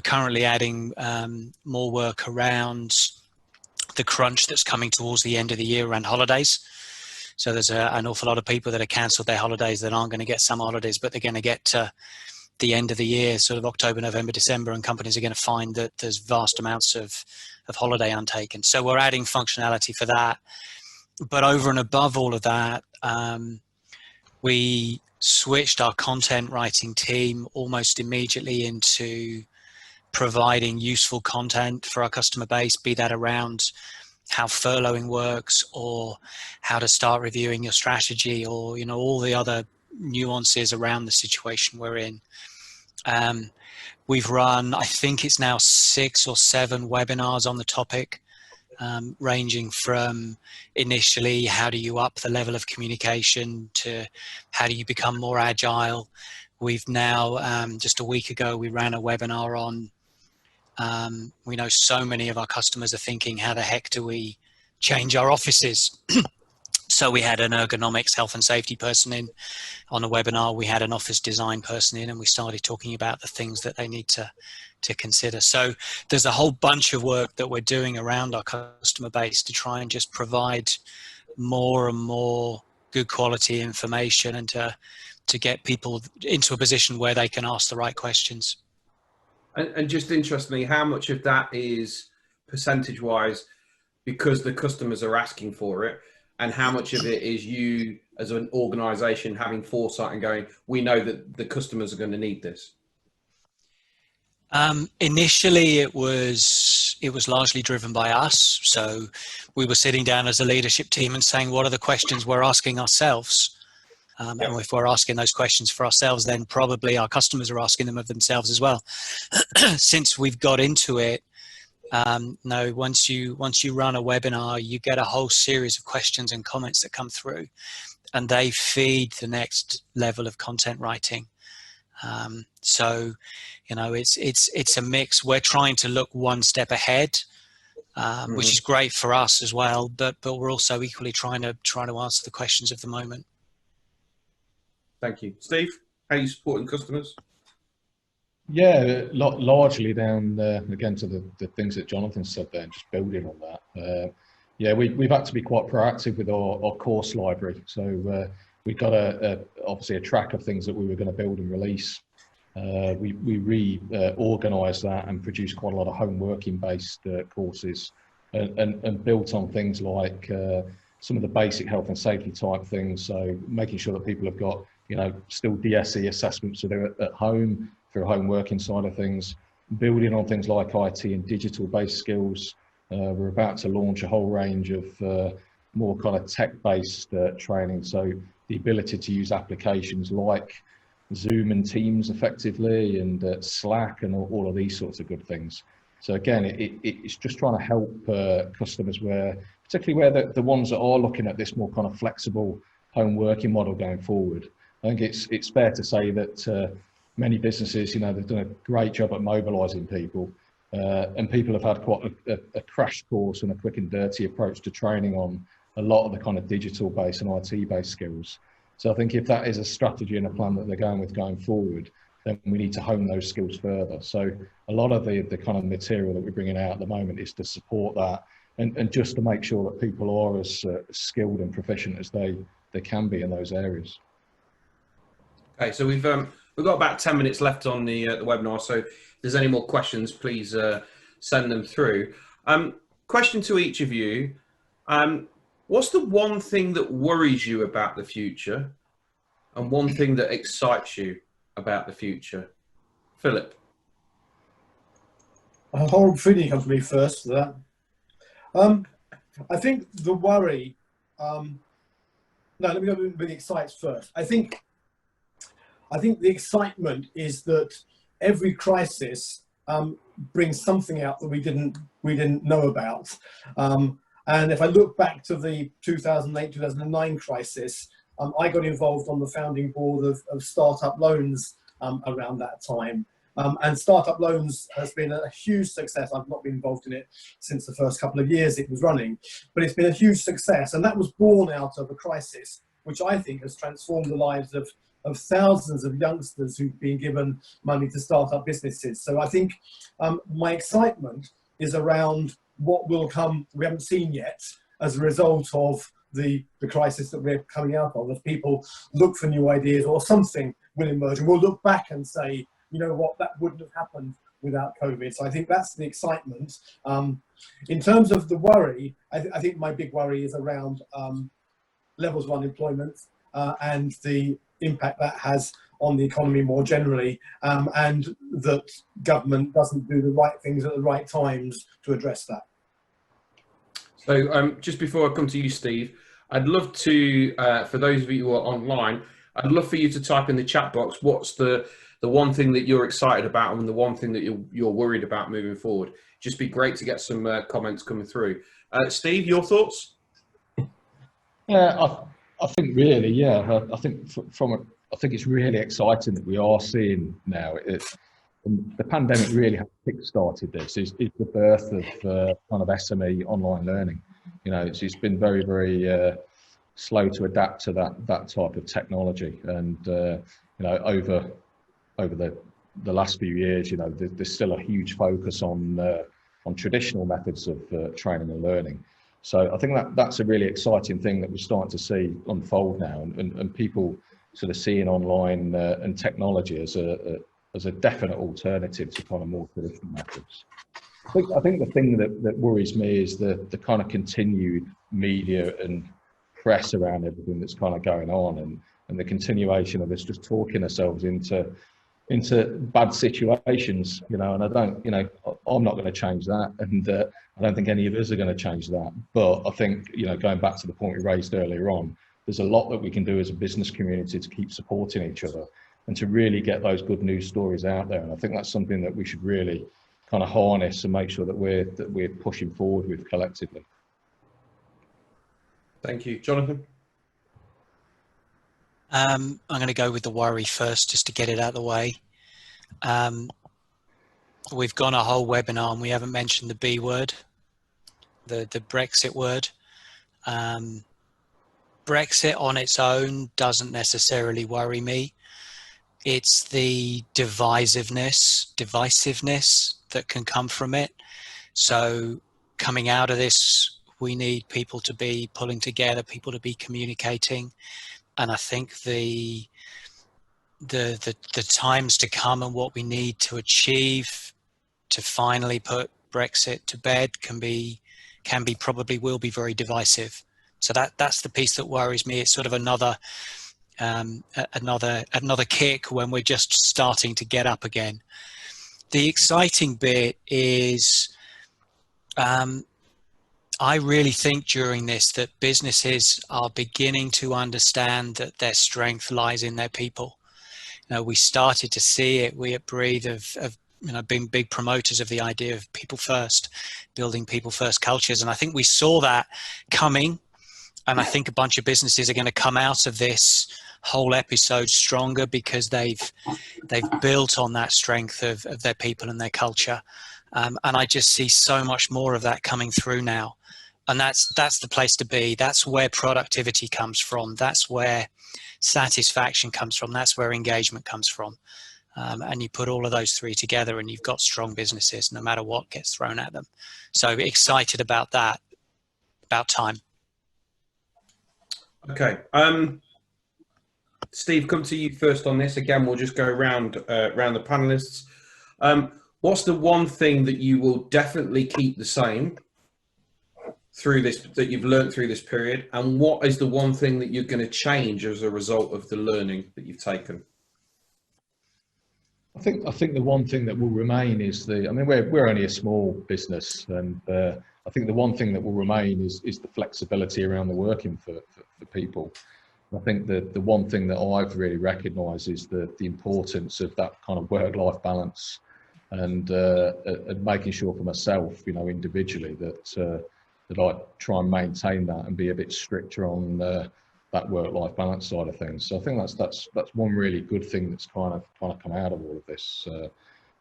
currently adding more work around the crunch that's coming towards the end of the year around holidays. So there's an awful lot of people that have cancelled their holidays that aren't going to get some holidays, but they're going to get to the end of the year, sort of October, November, December, and companies are going to find that there's vast amounts of holiday untaken. So we're adding functionality for that. But over and above all of that, we switched our content writing team almost immediately into providing useful content for our customer base, be that around how furloughing works or how to start reviewing your strategy, or, you know, all the other nuances around the situation we're in. We've run, I think it's now 6 or 7 webinars on the topic ranging from initially how do you up the level of communication to how do you become more agile. We've now, just a week ago, we ran a webinar on, we know so many of our customers are thinking, how the heck do we change our offices? So we had an ergonomics health and safety person in on a webinar. We had an office design person in, and we started talking about the things that they need to consider. So there's a whole bunch of work that we're doing around our customer base to try and just provide more and more good quality information, and to get people into a position where they can ask the right questions. And just interestingly, how much of that is percentage-wise because the customers are asking for it, and how much of it is you as an organisation having foresight and going, we know that the customers are going to need this? Initially, it was largely driven by us. So we were sitting down as a leadership team and saying, what are the questions we're asking ourselves? And if we're asking those questions for ourselves, then probably our customers are asking them of themselves as well. Since we've got into it, no, once you run a webinar, you get a whole series of questions and comments that come through, and they feed the next level of content writing. So, you know, it's a mix. We're trying to look one step ahead, which is great for us as well. But we're also equally trying to answer the questions of the moment. Thank you, Steve. How are you supporting customers? Yeah, largely down again to the things that Jonathan said there, and just building on that. Yeah, we've had to be quite proactive with our course library. So we've got obviously a track of things that we were going to build and release. We reorganised that and produced quite a lot of home working based courses, and built on things like some of the basic health and safety type things. So making sure that people have got, you know, still DSE assessments so they're at home for a home working side of things, building on things like IT and digital based skills. We're about to launch a whole range of more kind of tech based training. So the ability to use applications like Zoom and Teams effectively, and Slack, and all of these sorts of good things. So again, it's just trying to help customers particularly where the ones that are looking at this more kind of flexible home working model going forward. I think it's fair to say that many businesses, you know, they've done a great job at mobilising people, and people have had quite a crash course and a quick and dirty approach to training on a lot of the kind of digital based and IT based skills. So I think if that is a strategy and a plan that they're going with going forward, then we need to hone those skills further. So a lot of the kind of material that we're bringing out at the moment is to support that, and just to make sure that people are as skilled and proficient as they can be in those areas. Okay, so we've got about 10 minutes left on the webinar. So if there's any more questions, please send them through. Question to each of you. What's the one thing that worries you about the future, and one thing that excites you about the future? Philip. A horrible feeling comes to me first for that. I think the worry, no, let me go with the excites first. I think the excitement is that every crisis brings something out that we didn't know about. And if I look back to the 2008-2009 crisis, I got involved on the founding board of Startup Loans around that time. And Startup Loans has been a huge success. I've not been involved in it since the first couple of years it was running, but it's been a huge success. And that was born out of a crisis, which I think has transformed the lives of thousands of youngsters who've been given money to start up businesses. So I think my excitement is around what will come, we haven't seen yet, as a result of the crisis that we're coming out of. As people look for new ideas, or something will emerge, and we'll look back and say, you know what, that wouldn't have happened without COVID. So I think that's the excitement. In terms of the worry, I think my big worry is around levels of unemployment and the impact that has on the economy more generally, and that government doesn't do the right things at the right times to address that. So just before I come to you, Steve, I'd love to, for those of you who are online, I'd love for you to type in the chat box, what's the one thing that you're excited about and the one thing that you're worried about moving forward. Just be great to get some comments coming through. Steve, your thoughts? I think really, yeah. I think I think it's really exciting that we are seeing now. The pandemic really has kick-started this. Is the birth of kind of SME online learning. You know, it's been very, very slow to adapt to that type of technology, and you know, over the last few years, you know, there's still a huge focus on traditional methods of training and learning. So I think that's a really exciting thing that we're starting to see unfold now, and people sort of seeing online and technology as a definite alternative to kind of more traditional methods. I think the thing that worries me is the kind of continued media and press around everything that's kind of going on, and the continuation of us just talking ourselves into bad situations, you know, and I don't, you know, I'm not going to change that, and I don't think any of us are going to change that. But I think, you know, going back to the point we raised earlier on, there's a lot that we can do as a business community to keep supporting each other and to really get those good news stories out there. And I think that's something that we should really kind of harness and make sure that we're pushing forward with collectively. Thank you, Jonathan. I'm going to go with the worry first, just to get it out of the way. We've gone a whole webinar and we haven't mentioned the B word, the Brexit word. Brexit on its own doesn't necessarily worry me. It's the divisiveness that can come from it. So coming out of this, we need people to be pulling together, people to be communicating. And I think the times to come and what we need to achieve to finally put Brexit to bed can be probably will be very divisive. So that's the piece that worries me. It's sort of another kick when we're just starting to get up again. The exciting bit is I really think during this that businesses are beginning to understand that their strength lies in their people. You know, we started to see it. We at Breathe have you know, been big promoters of the idea of people first, building people first cultures. And I think we saw that coming. And I think a bunch of businesses are going to come out of this whole episode stronger because they've built on that strength of their people and their culture. And I just see so much more of that coming through now. And that's the place to be. That's where productivity comes from. That's where satisfaction comes from. That's where engagement comes from. And you put all of those three together and you've got strong businesses no matter what gets thrown at them. So excited about that, about time. Okay. Steve, come to you first on this. Again, we'll just go around the panelists. What's the one thing that you will definitely keep the same through this, that you've learned through this period? And what is the one thing that you're going to change as a result of the learning that you've taken? I think the one thing that will remain is we're only a small business, and I think the one thing that will remain is the flexibility around the working for people. I think that the one thing that I've really recognised is the importance of that kind of work-life balance, and making sure for myself, you know, individually that I try and maintain that and be a bit stricter on that work-life balance side of things. So I think that's one really good thing that's kind of come out of all of this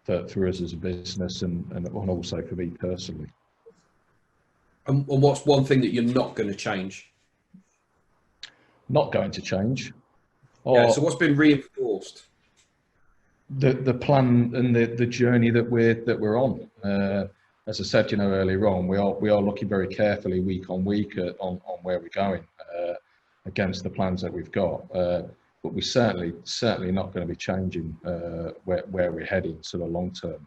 for us as a business, and also for me personally. And what's one thing that you're not going to change? Not going to change. Yeah, so what's been reinforced? The plan and the journey that we're on. As I said, you know, earlier on, we are looking very carefully week on week on where we're going against the plans that we've got. But we're certainly not going to be changing where we're heading sort of long term.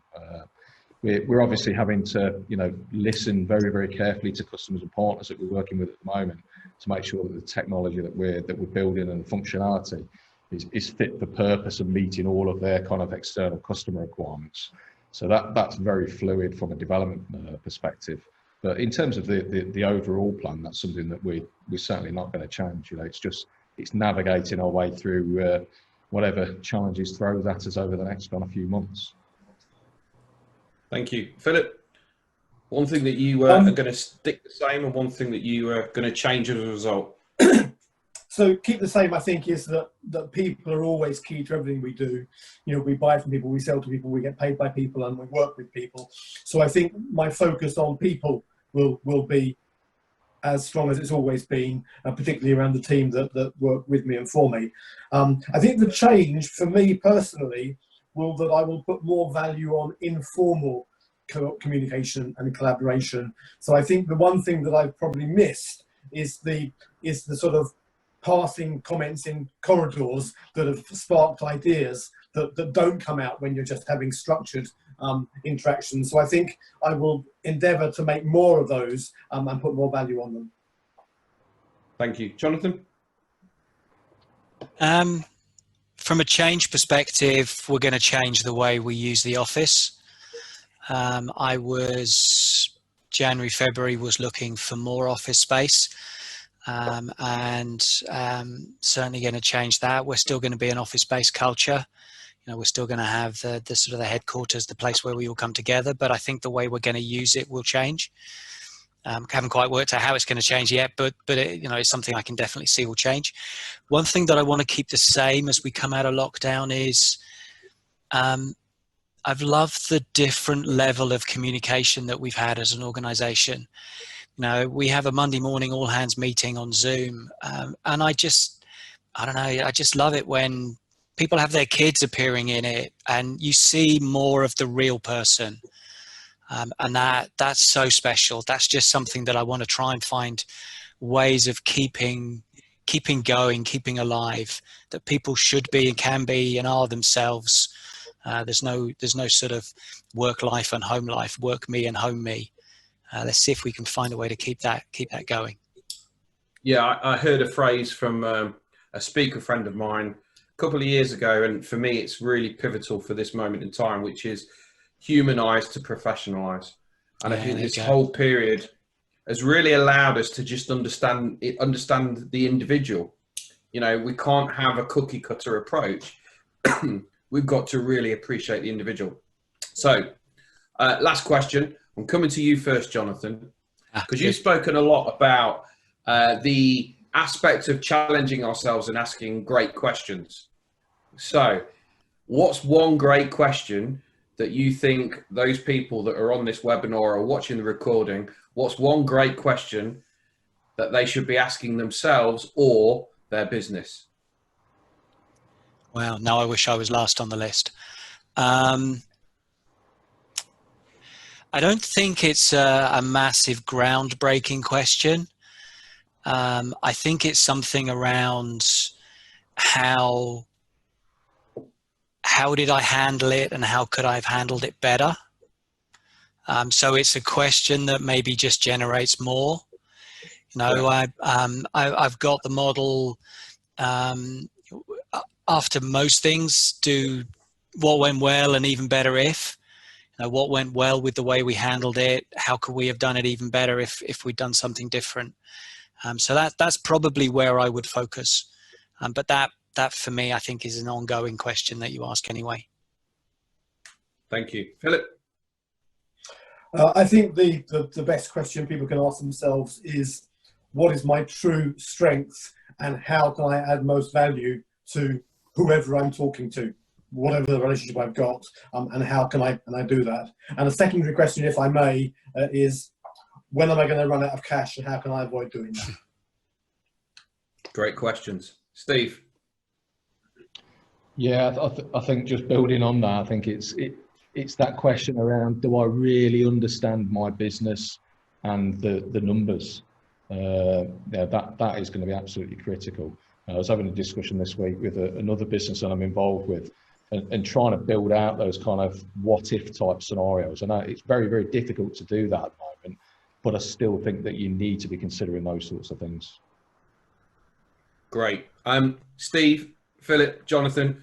We're obviously having to, you know, listen very, very carefully to customers and partners that we're working with at the moment to make sure that the technology that we're building and the functionality is fit for purpose and meeting all of their kind of external customer requirements. So that's very fluid from a development perspective. But in terms of the overall plan, that's something that we're certainly not going to change. You know, it's navigating our way through whatever challenges throws at us over the next kind of few months. Thank you, Philip. One thing that you are going to stick the same, and one thing that you are going to change as a result. So keep the same, I think, is that people are always key to everything we do. You know, we buy from people, we sell to people, we get paid by people, and we work with people. So I think my focus on people will be as strong as it's always been, particularly around the team that work with me and for me. I think the change for me personally that I will put more value on informal communication and collaboration. So I think the one thing that I've probably missed is the sort of passing comments in corridors that have sparked ideas that don't come out when you're just having structured interactions. So I think I will endeavour to make more of those and put more value on them. Thank you. Jonathan? From a change perspective, we're going to change the way we use the office. January, February was looking for more office space. And certainly going to change that. We're still going to be an office-based culture. You know, we're still going to have the sort of the headquarters, the place where we all come together. But I think the way we're going to use it will change. Haven't quite worked out how it's going to change yet, but it, you know, it's something I can definitely see will change. One thing that I want to keep the same as we come out of lockdown is I've loved the different level of communication that we've had as an organization. You know, we have a Monday morning all hands meeting on Zoom. And I don't know, I just love it when people have their kids appearing in it and you see more of the real person. And that's so special. That's just something that I want to try and find ways of keeping going, keeping alive, that people should be and can be and are themselves. There's no sort of work life and home life, work me and home me. Let's see if we can find a way to keep that going. Yeah, I heard a phrase from a speaker friend of mine a couple of years ago, and for me, it's really pivotal for this moment in time, which is humanized to professionalize. And I think this whole period has really allowed us to just understand the individual. You know, we can't have a cookie cutter approach. We've got to really appreciate the individual. So, last question. I'm coming to you first, Jonathan, because you've spoken a lot about the aspect of challenging ourselves and asking great questions. So, what's one great question that you think those people that are on this webinar or watching the recording, what's one great question that they should be asking themselves or their business? Wow, now I wish I was last on the list. I don't think it's a massive groundbreaking question. I think it's something around how did I handle it and how could I have handled it better? So it's a question that maybe just generates more. You know, I've got the model, after most things, do what went well and even better if. You know, what went well with the way we handled it, how could we have done it even better if we'd done something different? So that's probably where I would focus. But that for me, I think, is an ongoing question that you ask anyway. Thank you. Philip? I think the best question people can ask themselves is, what is my true strength and how can I add most value to whoever I'm talking to, whatever the relationship I've got, and how can I do that? And a secondary question, if I may, is when am I going to run out of cash and how can I avoid doing that? Great questions. Steve? Yeah, I think just building on that, I think it's that question around, do I really understand my business and the numbers? Yeah, that is going to be absolutely critical. I was having a discussion this week with another business that I'm involved with and trying to build out those kind of what if type scenarios. I know it's very, very difficult to do that at the moment, but I still think that you need to be considering those sorts of things. Great. Steve, Philip, Jonathan,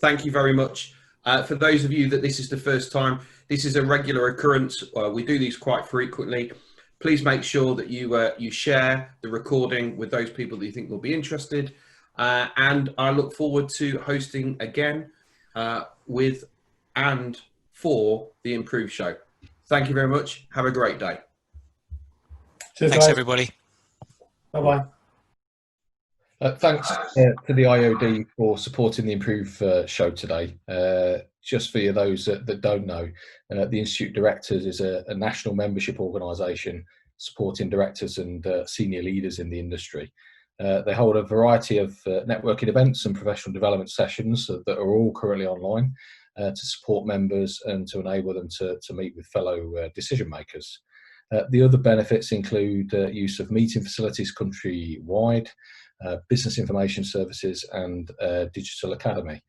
thank you very much. For those of you that this is the first time, this is a regular occurrence. We do these quite frequently. Please make sure that you share the recording with those people that you think will be interested. And I look forward to hosting again with and for the Improve Show. Thank you very much. Have a great day. Cheers, Thanks, guys. everybody. Bye-bye. Thanks to the IOD for supporting the Improve show today. Just for those that don't know, the Institute Directors is a national membership organisation supporting directors and senior leaders in the industry. They hold a variety of networking events and professional development sessions that are all currently online to support members and to enable them to meet with fellow decision makers. The other benefits include use of meeting facilities countrywide, business information services and digital academy.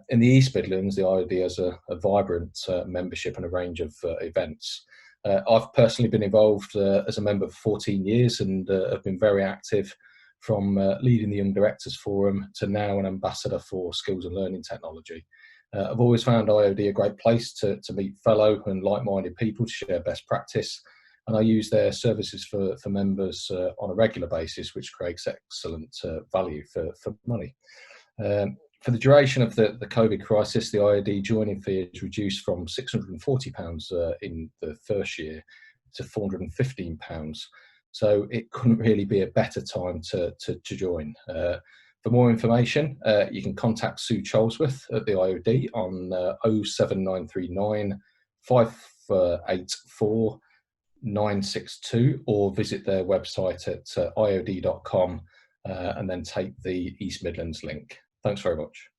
In the East Midlands, the IOD has a vibrant membership and a range of events. I've personally been involved as a member for 14 years and have been very active from leading the Young Directors Forum to now an ambassador for skills and learning technology. I've always found IOD a great place to meet fellow and like-minded people to share best practice, and I use their services for members on a regular basis, which creates excellent value for money. For the duration of the COVID crisis, the IOD joining fee is reduced from £640 in the first year to £415. So it couldn't really be a better time to join. For more information, you can contact Sue Charlesworth at the IOD on 07939 584 962 or visit their website at iod.com and then take the East Midlands link. Thanks very much.